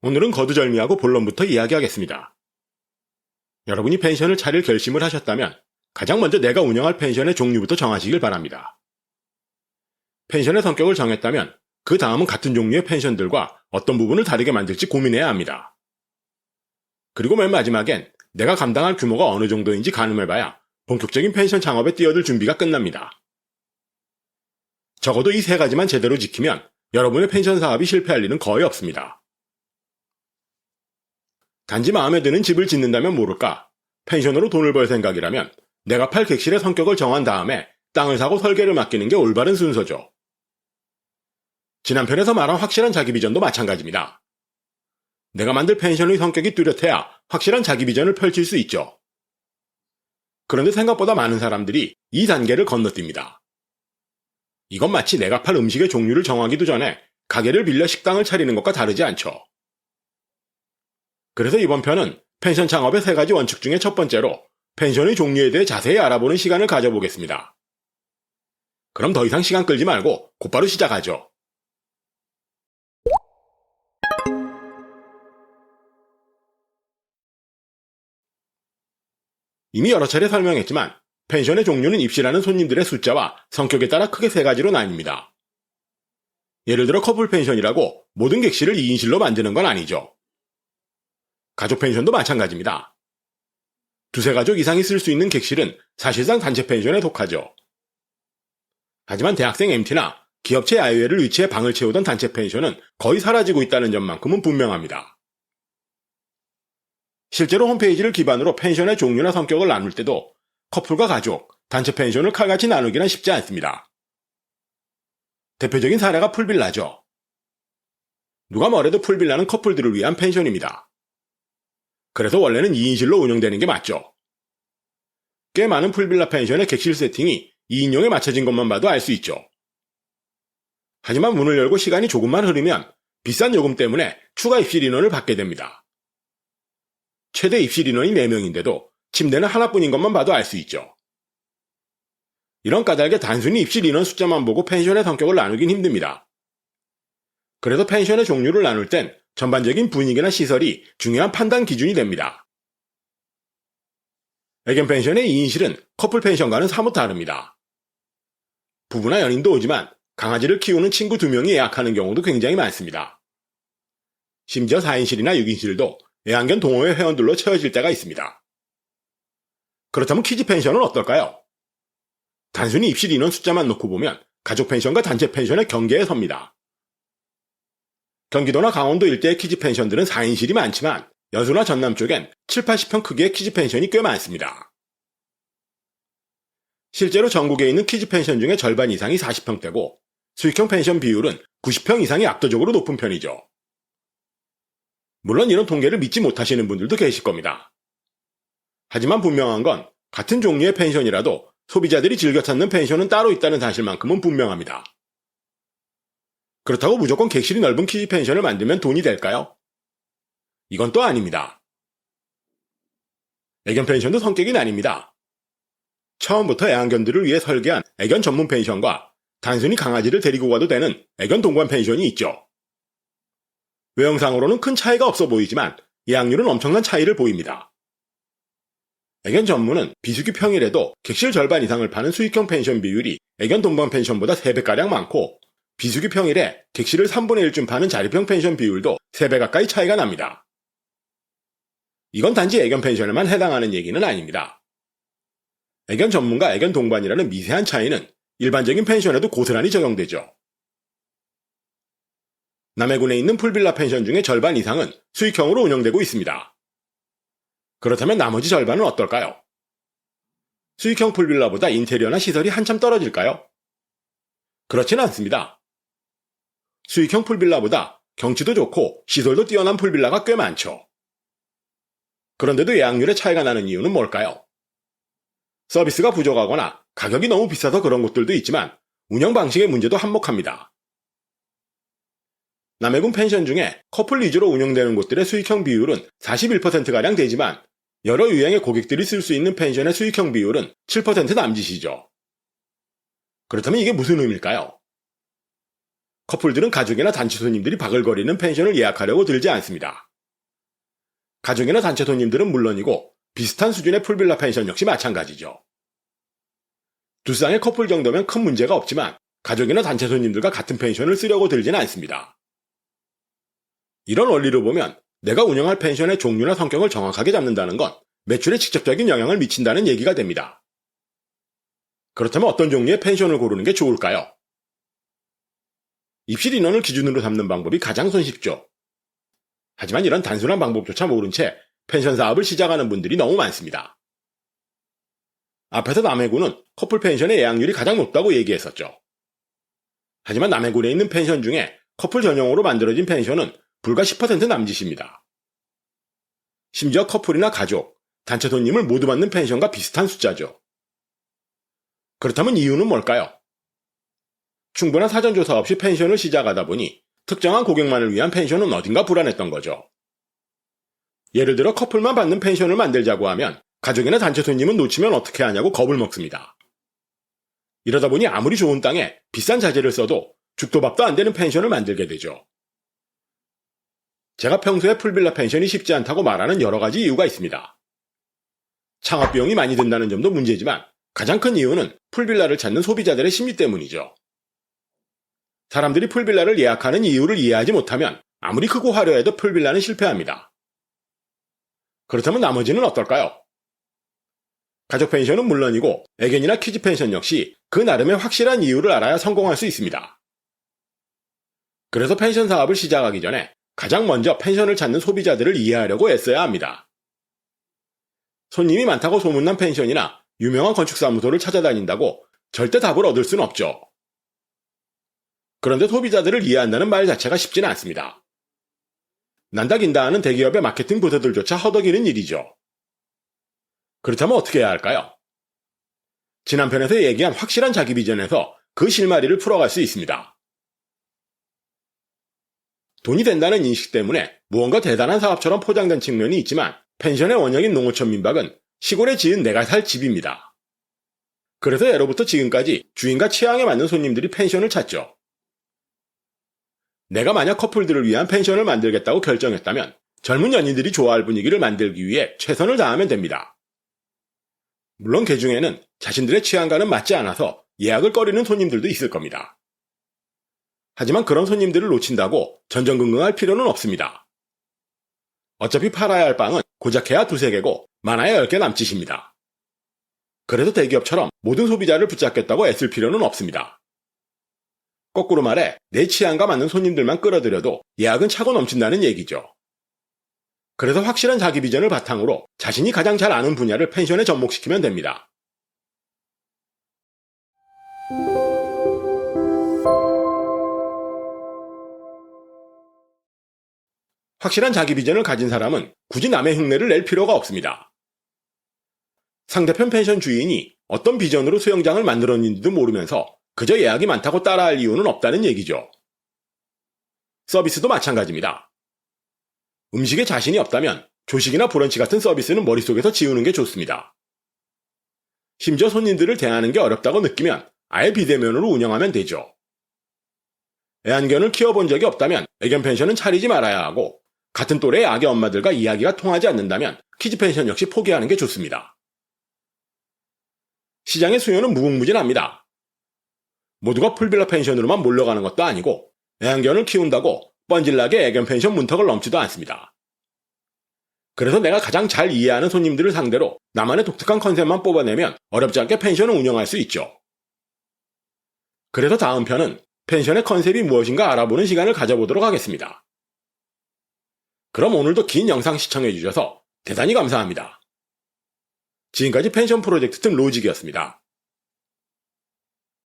오늘은 거두절미하고 본론부터 이야기하겠습니다. 여러분이 펜션을 차릴 결심을 하셨다면 가장 먼저 내가 운영할 펜션의 종류부터 정하시길 바랍니다. 펜션의 성격을 정했다면 그 다음은 같은 종류의 펜션들과 어떤 부분을 다르게 만들지 고민해야 합니다. 그리고 맨 마지막엔 내가 감당할 규모가 어느 정도인지 가늠해봐야 본격적인 펜션 창업에 뛰어들 준비가 끝납니다. 적어도 이 세 가지만 제대로 지키면 여러분의 펜션 사업이 실패할 일은 거의 없습니다. 단지 마음에 드는 집을 짓는다면 모를까, 펜션으로 돈을 벌 생각이라면 내가 팔 객실의 성격을 정한 다음에 땅을 사고 설계를 맡기는 게 올바른 순서죠. 지난 편에서 말한 확실한 자기 비전도 마찬가지입니다. 내가 만들 펜션의 성격이 뚜렷해야 확실한 자기 비전을 펼칠 수 있죠. 그런데 생각보다 많은 사람들이 이 단계를 건너뜁니다. 이건 마치 내가 팔 음식의 종류를 정하기도 전에 가게를 빌려 식당을 차리는 것과 다르지 않죠. 그래서 이번 편은 펜션 창업의 세 가지 원칙 중에 첫 번째로 펜션의 종류에 대해 자세히 알아보는 시간을 가져보겠습니다. 그럼 더 이상 시간 끌지 말고 곧바로 시작하죠. 이미 여러 차례 설명했지만 펜션의 종류는 입실하는 손님들의 숫자와 성격에 따라 크게 세 가지로 나뉩니다. 예를 들어 커플 펜션이라고 모든 객실을 2인실로 만드는 건 아니죠. 가족 펜션도 마찬가지입니다. 두세 가족 이상이 쓸 수 있는 객실은 사실상 단체 펜션에 속하죠. 하지만 대학생 MT나 기업체 야유회를 위치해 방을 채우던 단체 펜션은 거의 사라지고 있다는 점만큼은 분명합니다. 실제로 홈페이지를 기반으로 펜션의 종류나 성격을 나눌 때도 커플과 가족, 단체 펜션을 칼같이 나누기는 쉽지 않습니다. 대표적인 사례가 풀빌라죠. 누가 뭐래도 풀빌라는 커플들을 위한 펜션입니다. 그래서 원래는 2인실로 운영되는 게 맞죠. 꽤 많은 풀빌라 펜션의 객실 세팅이 2인용에 맞춰진 것만 봐도 알 수 있죠. 하지만 문을 열고 시간이 조금만 흐르면 비싼 요금 때문에 추가 입실 인원을 받게 됩니다. 최대 입실 인원이 4명인데도 침대는 하나뿐인 것만 봐도 알 수 있죠. 이런 까닭에 단순히 입실 인원 숫자만 보고 펜션의 성격을 나누긴 힘듭니다. 그래서 펜션의 종류를 나눌 땐 전반적인 분위기나 시설이 중요한 판단 기준이 됩니다. 애견 펜션의 2인실은 커플 펜션과는 사뭇 다릅니다. 부부나 연인도 오지만 강아지를 키우는 친구 2명이 예약하는 경우도 굉장히 많습니다. 심지어 4인실이나 6인실도 애완견 동호회 회원들로 채워질 때가 있습니다. 그렇다면 키즈 펜션은 어떨까요? 단순히 입실 인원 숫자만 놓고 보면 가족 펜션과 단체 펜션의 경계에 섭니다. 경기도나 강원도 일대의 키즈 펜션들은 4인실이 많지만 여수나 전남 쪽엔 7, 80평 크기의 키즈 펜션이 꽤 많습니다. 실제로 전국에 있는 키즈 펜션 중에 절반 이상이 40평대고 수익형 펜션 비율은 90평 이상이 압도적으로 높은 편이죠. 물론 이런 통계를 믿지 못하시는 분들도 계실 겁니다. 하지만 분명한 건 같은 종류의 펜션이라도 소비자들이 즐겨 찾는 펜션은 따로 있다는 사실만큼은 분명합니다. 그렇다고 무조건 객실이 넓은 키즈 펜션을 만들면 돈이 될까요? 이건 또 아닙니다. 애견 펜션도 성격이 나뉩니다. 처음부터 애완견들을 위해 설계한 애견 전문 펜션과 단순히 강아지를 데리고 가도 되는 애견 동반 펜션이 있죠. 외형상으로는 큰 차이가 없어 보이지만 예약률은 엄청난 차이를 보입니다. 애견 전문은 비수기 평일에도 객실 절반 이상을 파는 수익형 펜션 비율이 애견 동반 펜션보다 3배가량 많고 비수기 평일에 객실을 3분의 1쯤 파는 자립형 펜션 비율도 3배 가까이 차이가 납니다. 이건 단지 애견 펜션에만 해당하는 얘기는 아닙니다. 애견 전문과 애견 동반이라는 미세한 차이는 일반적인 펜션에도 고스란히 적용되죠. 남해군에 있는 풀빌라 펜션 중에 절반 이상은 수익형으로 운영되고 있습니다. 그렇다면 나머지 절반은 어떨까요? 수익형 풀빌라보다 인테리어나 시설이 한참 떨어질까요? 그렇지는 않습니다. 수익형 풀빌라보다 경치도 좋고 시설도 뛰어난 풀빌라가 꽤 많죠. 그런데도 예약률에 차이가 나는 이유는 뭘까요? 서비스가 부족하거나 가격이 너무 비싸서 그런 곳들도 있지만 운영 방식의 문제도 한몫합니다. 남해군 펜션 중에 커플 위주로 운영되는 곳들의 수익형 비율은 41%가량 되지만 여러 유형의 고객들이 쓸 수 있는 펜션의 수익형 비율은 7% 남짓이죠. 그렇다면 이게 무슨 의미일까요? 커플들은 가족이나 단체 손님들이 바글거리는 펜션을 예약하려고 들지 않습니다. 가족이나 단체 손님들은 물론이고 비슷한 수준의 풀빌라 펜션 역시 마찬가지죠. 두 쌍의 커플 정도면 큰 문제가 없지만 가족이나 단체 손님들과 같은 펜션을 쓰려고 들지는 않습니다. 이런 원리로 보면 내가 운영할 펜션의 종류나 성격을 정확하게 잡는다는 건 매출에 직접적인 영향을 미친다는 얘기가 됩니다. 그렇다면 어떤 종류의 펜션을 고르는 게 좋을까요? 입실 인원을 기준으로 삼는 방법이 가장 손쉽죠. 하지만 이런 단순한 방법조차 모른 채 펜션 사업을 시작하는 분들이 너무 많습니다. 앞에서 남해군은 커플 펜션의 예약률이 가장 높다고 얘기했었죠. 하지만 남해군에 있는 펜션 중에 커플 전용으로 만들어진 펜션은 불과 10% 남짓입니다. 심지어 커플이나 가족, 단체 손님을 모두 받는 펜션과 비슷한 숫자죠. 그렇다면 이유는 뭘까요? 충분한 사전조사 없이 펜션을 시작하다 보니 특정한 고객만을 위한 펜션은 어딘가 불안했던 거죠. 예를 들어 커플만 받는 펜션을 만들자고 하면 가족이나 단체 손님은 놓치면 어떻게 하냐고 겁을 먹습니다. 이러다 보니 아무리 좋은 땅에 비싼 자재를 써도 죽도 밥도 안 되는 펜션을 만들게 되죠. 제가 평소에 풀빌라 펜션이 쉽지 않다고 말하는 여러 가지 이유가 있습니다. 창업 비용이 많이 든다는 점도 문제지만 가장 큰 이유는 풀빌라를 찾는 소비자들의 심리 때문이죠. 사람들이 풀빌라를 예약하는 이유를 이해하지 못하면 아무리 크고 화려해도 풀빌라는 실패합니다. 그렇다면 나머지는 어떨까요? 가족 펜션은 물론이고 애견이나 키즈 펜션 역시 그 나름의 확실한 이유를 알아야 성공할 수 있습니다. 그래서 펜션 사업을 시작하기 전에 가장 먼저 펜션을 찾는 소비자들을 이해하려고 애써야 합니다. 손님이 많다고 소문난 펜션이나 유명한 건축사무소를 찾아다닌다고 절대 답을 얻을 수는 없죠. 그런데 소비자들을 이해한다는 말 자체가 쉽지는 않습니다. 난다긴다 하는 대기업의 마케팅 부서들조차 허덕이는 일이죠. 그렇다면 어떻게 해야 할까요? 지난 편에서 얘기한 확실한 자기 비전에서 그 실마리를 풀어갈 수 있습니다. 돈이 된다는 인식 때문에 무언가 대단한 사업처럼 포장된 측면이 있지만 펜션의 원형인 농어촌 민박은 시골에 지은 내가 살 집입니다. 그래서 예로부터 지금까지 주인과 취향에 맞는 손님들이 펜션을 찾죠. 내가 만약 커플들을 위한 펜션을 만들겠다고 결정했다면 젊은 연인들이 좋아할 분위기를 만들기 위해 최선을 다하면 됩니다. 물론 그 중에는 자신들의 취향과는 맞지 않아서 예약을 꺼리는 손님들도 있을 겁니다. 하지만 그런 손님들을 놓친다고 전전긍긍할 필요는 없습니다. 어차피 팔아야 할 빵은 고작해야 2-3개고 많아야 10개 남짓입니다. 그래서 대기업처럼 모든 소비자를 붙잡겠다고 애쓸 필요는 없습니다. 거꾸로 말해 내 취향과 맞는 손님들만 끌어들여도 예약은 차고 넘친다는 얘기죠. 그래서 확실한 자기 비전을 바탕으로 자신이 가장 잘 아는 분야를 펜션에 접목시키면 됩니다. 확실한 자기 비전을 가진 사람은 굳이 남의 흉내를 낼 필요가 없습니다. 상대편 펜션 주인이 어떤 비전으로 수영장을 만들었는지도 모르면서 그저 예약이 많다고 따라할 이유는 없다는 얘기죠. 서비스도 마찬가지입니다. 음식에 자신이 없다면 조식이나 브런치 같은 서비스는 머릿속에서 지우는 게 좋습니다. 심지어 손님들을 대하는 게 어렵다고 느끼면 아예 비대면으로 운영하면 되죠. 애완견을 키워본 적이 없다면 애견 펜션은 차리지 말아야 하고 같은 또래의 아기 엄마들과 이야기가 통하지 않는다면 키즈 펜션 역시 포기하는 게 좋습니다. 시장의 수요는 무궁무진합니다. 모두가 풀빌라 펜션으로만 몰려가는 것도 아니고 애완견을 키운다고 뻔질나게 애견 펜션 문턱을 넘지도 않습니다. 그래서 내가 가장 잘 이해하는 손님들을 상대로 나만의 독특한 컨셉만 뽑아내면 어렵지 않게 펜션을 운영할 수 있죠. 그래서 다음 편은 펜션의 컨셉이 무엇인가 알아보는 시간을 가져보도록 하겠습니다. 그럼 오늘도 긴 영상 시청해주셔서 대단히 감사합니다. 지금까지 펜션 프로젝트 팀 로직이었습니다.